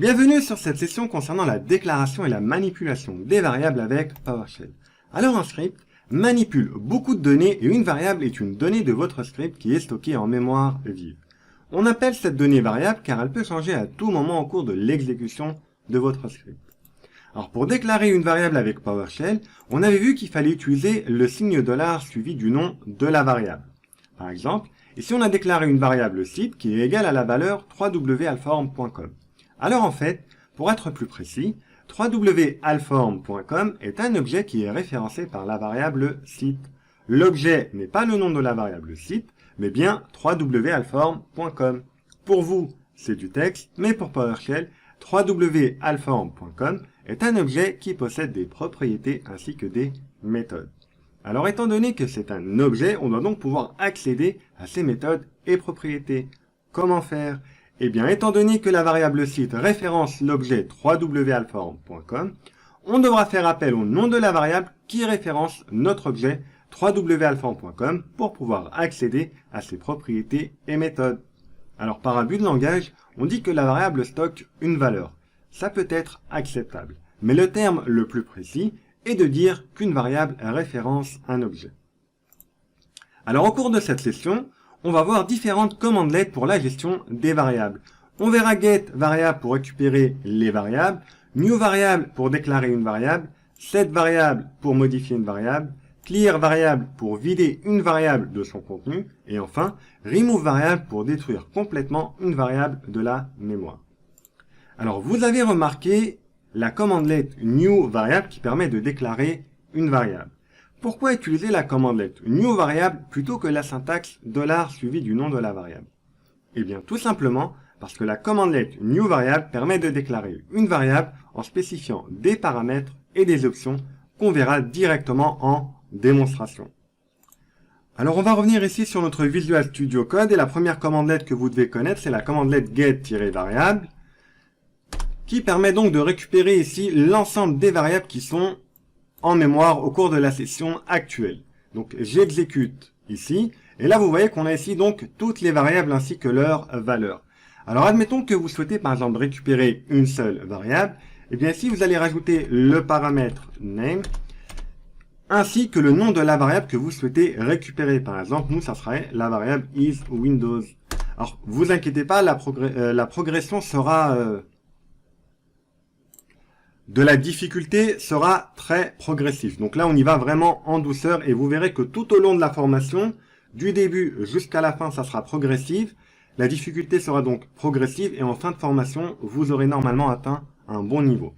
Bienvenue sur cette session concernant la déclaration et la manipulation des variables avec PowerShell. Alors un script manipule beaucoup de données et une variable est une donnée de votre script qui est stockée en mémoire vive. On appelle cette donnée variable car elle peut changer à tout moment au cours de l'exécution de votre script. Alors pour déclarer une variable avec PowerShell, on avait vu qu'il fallait utiliser le signe $ suivi du nom de la variable. Par exemple, ici on a déclaré une variable site qui est égale à la valeur www.alform.com. Alors en fait, pour être plus précis, www.alform.com est un objet qui est référencé par la variable site. L'objet n'est pas le nom de la variable site, mais bien www.alform.com. Pour vous, c'est du texte, mais pour PowerShell, www.alform.com est un objet qui possède des propriétés ainsi que des méthodes. Alors étant donné que c'est un objet, on doit donc pouvoir accéder à ces méthodes et propriétés. Comment faire ? Eh bien, étant donné que la variable site référence l'objet www.alform.com, on devra faire appel au nom de la variable qui référence notre objet www.alform.com pour pouvoir accéder à ses propriétés et méthodes. Alors, par abus de langage, on dit que la variable stocke une valeur. Ça peut être acceptable. Mais le terme le plus précis est de dire qu'une variable référence un objet. Alors, au cours de cette session, on va voir différentes commandelets pour la gestion des variables. On verra get variable pour récupérer les variables, new variable pour déclarer une variable, set variable pour modifier une variable, clear variable pour vider une variable de son contenu, et enfin remove variable pour détruire complètement une variable de la mémoire. Alors vous avez remarqué la commandelet new variable qui permet de déclarer une variable. Pourquoi utiliser la commandelet new variable plutôt que la syntaxe $ suivi du nom de la variable? Eh bien, tout simplement parce que la commandelet new variable permet de déclarer une variable en spécifiant des paramètres et des options qu'on verra directement en démonstration. Alors, on va revenir ici sur notre Visual Studio Code et la première commandelet que vous devez connaître, c'est la commandelet get-variable qui permet donc de récupérer ici l'ensemble des variables qui sont en mémoire au cours de la session actuelle. Donc j'exécute ici, et là vous voyez qu'on a ici donc toutes les variables ainsi que leurs valeurs. Alors admettons que vous souhaitez par exemple récupérer une seule variable, et bien ici vous allez rajouter le paramètre name, ainsi que le nom de la variable que vous souhaitez récupérer. Par exemple, nous ça serait la variable isWindows. Alors vous inquiétez pas, la progression sera... de la difficulté sera très progressif. Donc là, on y va vraiment en douceur et vous verrez que tout au long de la formation, du début jusqu'à la fin, ça sera progressif. La difficulté sera donc progressive et en fin de formation, vous aurez normalement atteint un bon niveau.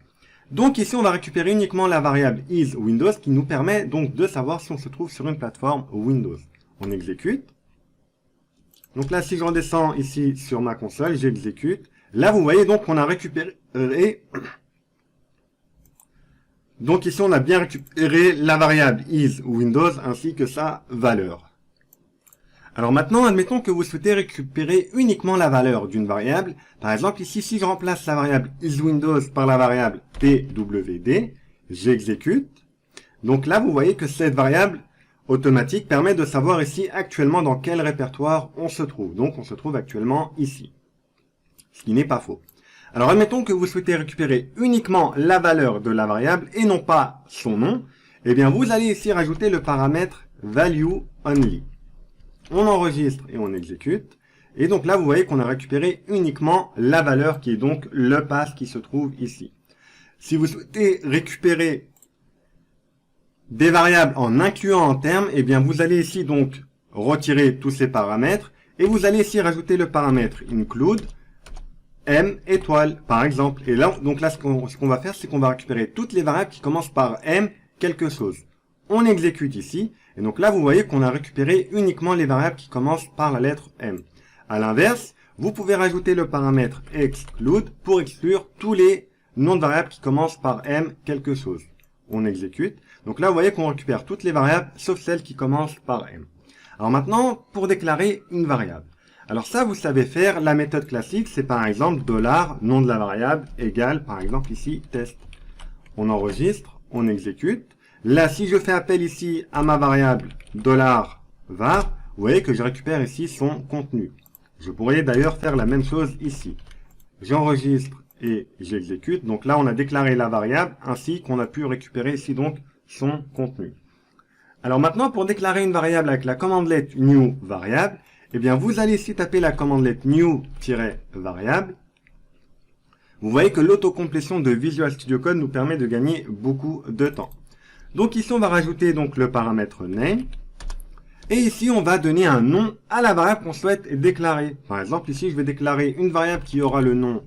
Donc ici, on va récupérer uniquement la variable isWindows qui nous permet donc de savoir si on se trouve sur une plateforme Windows. On exécute. Donc là, si je redescends ici sur ma console, j'exécute. Là, vous voyez donc qu'on a récupéré... Donc ici, on a bien récupéré la variable isWindows ainsi que sa valeur. Alors maintenant, admettons que vous souhaitez récupérer uniquement la valeur d'une variable. Par exemple, ici, si je remplace la variable isWindows par la variable pwd, j'exécute. Donc là, vous voyez que cette variable automatique permet de savoir ici actuellement dans quel répertoire on se trouve. Donc on se trouve actuellement ici, ce qui n'est pas faux. Alors, admettons que vous souhaitez récupérer uniquement la valeur de la variable et non pas son nom. Eh bien, vous allez ici rajouter le paramètre valueOnly. On enregistre et on exécute. Et donc là, vous voyez qu'on a récupéré uniquement la valeur qui est donc le pass qui se trouve ici. Si vous souhaitez récupérer des variables en incluant un terme, eh bien, vous allez ici donc retirer tous ces paramètres et vous allez ici rajouter le paramètre include M étoile, par exemple. Et là, donc là, ce qu'on va faire, c'est qu'on va récupérer toutes les variables qui commencent par M quelque chose. On exécute ici. Et donc là, vous voyez qu'on a récupéré uniquement les variables qui commencent par la lettre M. À l'inverse, vous pouvez rajouter le paramètre exclude pour exclure tous les noms de variables qui commencent par M quelque chose. On exécute. Donc là, vous voyez qu'on récupère toutes les variables sauf celles qui commencent par M. Alors maintenant, pour déclarer une variable. Alors ça, vous savez faire, la méthode classique, c'est par exemple $, nom de la variable, égale, par exemple ici, test. On enregistre, on exécute. Là, si je fais appel ici à ma variable $var, vous voyez que je récupère ici son contenu. Je pourrais d'ailleurs faire la même chose ici. J'enregistre et j'exécute. Donc là, on a déclaré la variable ainsi qu'on a pu récupérer ici donc son contenu. Alors maintenant, pour déclarer une variable avec la commandelette new variable, eh bien vous allez ici taper la commandelette new-variable. Vous voyez que l'autocomplétion de Visual Studio Code nous permet de gagner beaucoup de temps. Donc ici, on va rajouter donc le paramètre name. Et ici, on va donner un nom à la variable qu'on souhaite déclarer. Par exemple, ici, je vais déclarer une variable qui aura le nom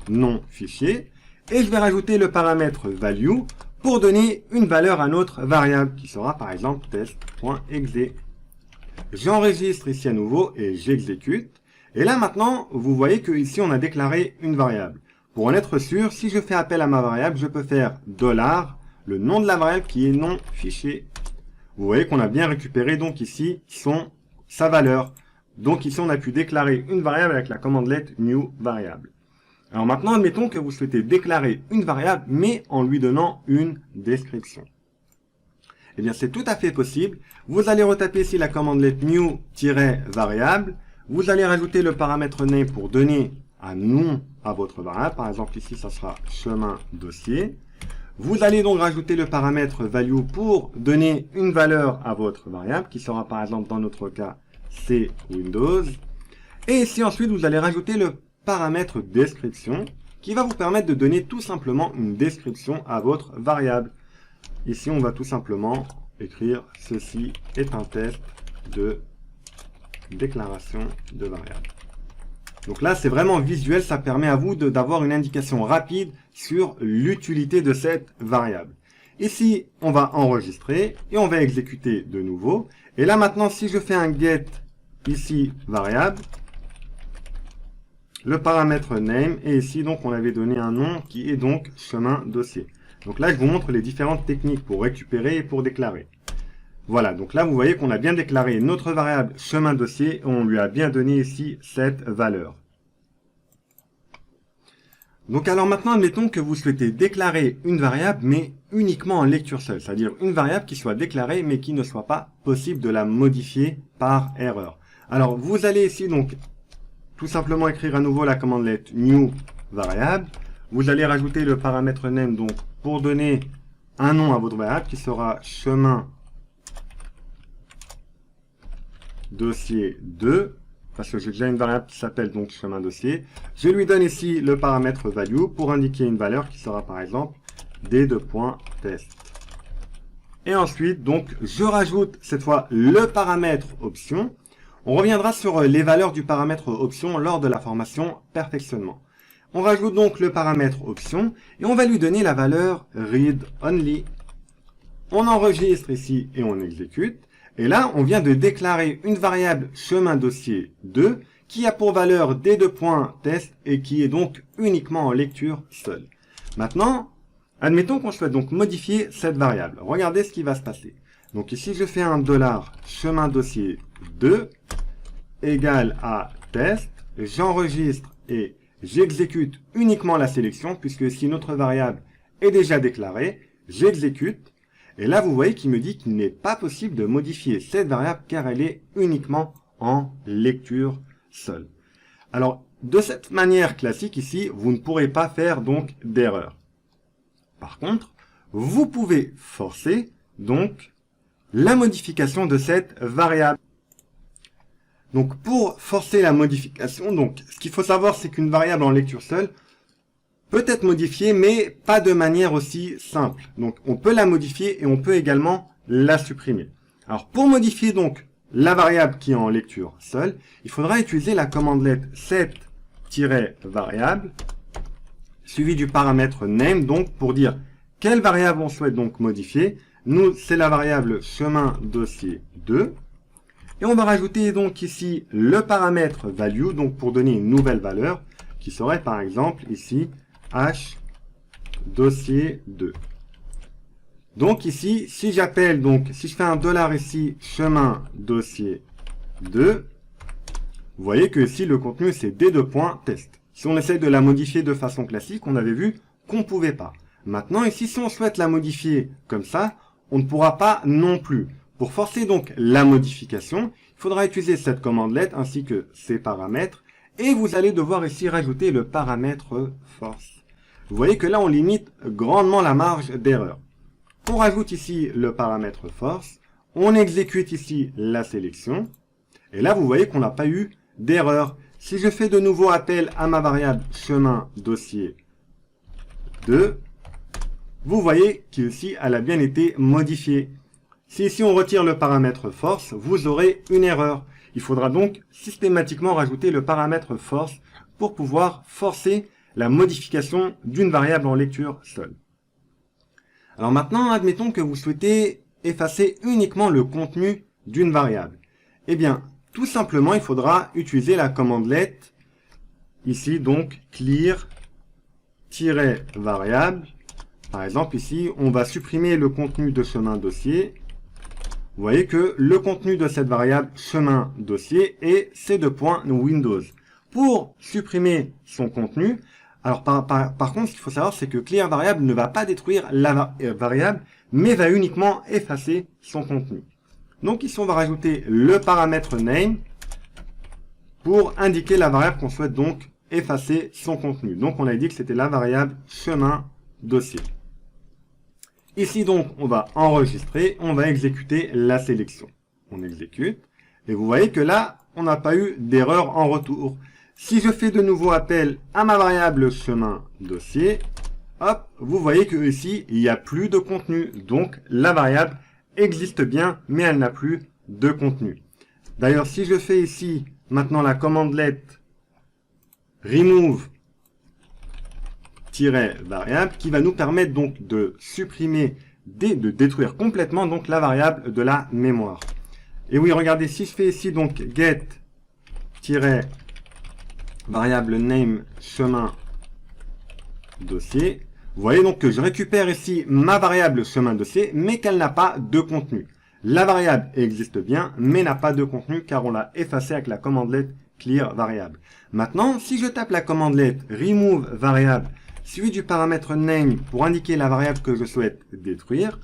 non-fichier. Et je vais rajouter le paramètre value pour donner une valeur à notre variable qui sera par exemple test.exe. J'enregistre ici à nouveau et j'exécute. Et là maintenant, vous voyez que ici on a déclaré une variable. Pour en être sûr, si je fais appel à ma variable, je peux faire $, le nom de la variable qui est non fichier. Vous voyez qu'on a bien récupéré donc ici sa valeur. Donc ici on a pu déclarer une variable avec la commandelette new variable. Alors maintenant, admettons que vous souhaitez déclarer une variable, mais en lui donnant une description. Eh bien, c'est tout à fait possible. Vous allez retaper ici la commandelette new-variable. Vous allez rajouter le paramètre name pour donner un nom à votre variable. Par exemple, ici, ça sera chemin dossier. Vous allez donc rajouter le paramètre value pour donner une valeur à votre variable, qui sera par exemple, dans notre cas, c'est Windows. Et ici, ensuite, vous allez rajouter le paramètre description qui va vous permettre de donner tout simplement une description à votre variable. Ici, on va tout simplement écrire ceci est un test de déclaration de variable. Donc là, c'est vraiment visuel, ça permet à vous d'avoir une indication rapide sur l'utilité de cette variable. Ici, on va enregistrer et on va exécuter de nouveau. Et là maintenant, si je fais un get ici variable, le paramètre name, et ici, donc, on avait donné un nom qui est donc chemin dossier. Donc là, je vous montre les différentes techniques pour récupérer et pour déclarer. Voilà, donc là, vous voyez qu'on a bien déclaré notre variable chemin dossier, et on lui a bien donné ici cette valeur. Donc alors maintenant, admettons que vous souhaitez déclarer une variable, mais uniquement en lecture seule, c'est-à-dire une variable qui soit déclarée, mais qui ne soit pas possible de la modifier par erreur. Alors, vous allez ici, donc, tout simplement écrire à nouveau la commandelette new variable. Vous allez rajouter le paramètre name donc pour donner un nom à votre variable qui sera chemin dossier 2 parce que j'ai déjà une variable qui s'appelle donc chemin dossier. Je lui donne ici le paramètre value pour indiquer une valeur qui sera par exemple d2.test. Et ensuite donc je rajoute cette fois le paramètre option. On reviendra sur les valeurs du paramètre option lors de la formation perfectionnement. On rajoute donc le paramètre option et on va lui donner la valeur read only. On enregistre ici et on exécute. Et là, on vient de déclarer une variable chemin dossier 2 qui a pour valeur d2.test et qui est donc uniquement en lecture seule. Maintenant, admettons qu'on souhaite donc modifier cette variable. Regardez ce qui va se passer. Donc ici, je fais un $ chemin dossier 2 égale à test. J'enregistre et j'exécute uniquement la sélection puisque si notre variable est déjà déclarée, j'exécute. Et là, vous voyez qu'il me dit qu'il n'est pas possible de modifier cette variable car elle est uniquement en lecture seule. Alors, de cette manière classique ici, vous ne pourrez pas faire donc d'erreur. Par contre, vous pouvez forcer donc la modification de cette variable. Donc, pour forcer la modification, donc, ce qu'il faut savoir, c'est qu'une variable en lecture seule peut être modifiée, mais pas de manière aussi simple. Donc, on peut la modifier et on peut également la supprimer. Alors, pour modifier donc la variable qui est en lecture seule, il faudra utiliser la commandelette set-variable suivi du paramètre name, donc, pour dire quelle variable on souhaite donc modifier. Nous, c'est la variable chemin dossier 2. Et on va rajouter donc ici le paramètre value, donc pour donner une nouvelle valeur, qui serait par exemple ici h dossier 2. Donc ici, si j'appelle, donc si je fais un $ ici, chemin dossier 2, vous voyez que ici le contenu c'est d2.test. Si on essaie de la modifier de façon classique, on avait vu qu'on ne pouvait pas. Maintenant ici, si on souhaite la modifier comme ça, on ne pourra pas non plus. Pour forcer donc la modification, il faudra utiliser cette commandelette ainsi que ses paramètres Et vous allez devoir ici rajouter le paramètre force. Vous voyez que là, on limite grandement la marge d'erreur. On rajoute ici le paramètre force. On exécute ici la sélection. Et là, vous voyez qu'on n'a pas eu d'erreur. Si je fais de nouveau appel à ma variable chemin dossier 2, vous voyez qu'ici, elle a bien été modifiée. Si ici on retire le paramètre force, vous aurez une erreur. Il faudra donc systématiquement rajouter le paramètre force pour pouvoir forcer la modification d'une variable en lecture seule. Alors maintenant, admettons que vous souhaitez effacer uniquement le contenu d'une variable. Eh bien, tout simplement, il faudra utiliser la commande-let, ici donc clear-variable. Par exemple, ici, on va supprimer le contenu de chemin dossier. Vous voyez que le contenu de cette variable chemin dossier est c2.windows. Pour supprimer son contenu, alors par contre, ce qu'il faut savoir, c'est que clear variable ne va pas détruire la variable, mais va uniquement effacer son contenu. Donc ici, on va rajouter le paramètre name pour indiquer la variable qu'on souhaite donc effacer son contenu. Donc on a dit que c'était la variable chemin dossier. Ici donc, on va enregistrer, on va exécuter la sélection. On exécute, et vous voyez que là, on n'a pas eu d'erreur en retour. Si je fais de nouveau appel à ma variable chemin dossier, hop, vous voyez que ici, il n'y a plus de contenu. Donc, la variable existe bien, mais elle n'a plus de contenu. D'ailleurs, si je fais ici, maintenant la commande-let remove variable qui va nous permettre donc de supprimer, de détruire complètement donc la variable de la mémoire. Et oui, regardez, si je fais ici donc get-variable name chemin dossier, vous voyez donc que je récupère ici ma variable chemin dossier, mais qu'elle n'a pas de contenu. La variable existe bien, mais n'a pas de contenu car on l'a effacée avec la commande-let clear variable. Maintenant, si je tape la commande-let remove variable suivi du paramètre name pour indiquer la variable que je souhaite détruire.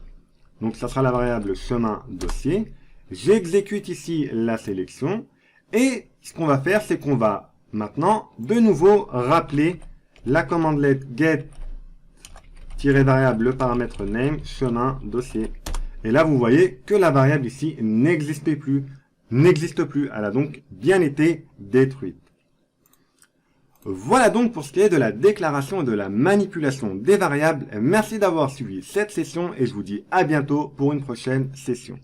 Donc ça sera la variable chemin dossier. J'exécute ici la sélection. Et ce qu'on va faire, c'est qu'on va maintenant de nouveau rappeler la commande-let get-variable le paramètre name chemin dossier. Et là, vous voyez que la variable ici n'existe plus. Elle a donc bien été détruite. Voilà donc pour ce qui est de la déclaration et de la manipulation des variables. Merci d'avoir suivi cette session et je vous dis à bientôt pour une prochaine session.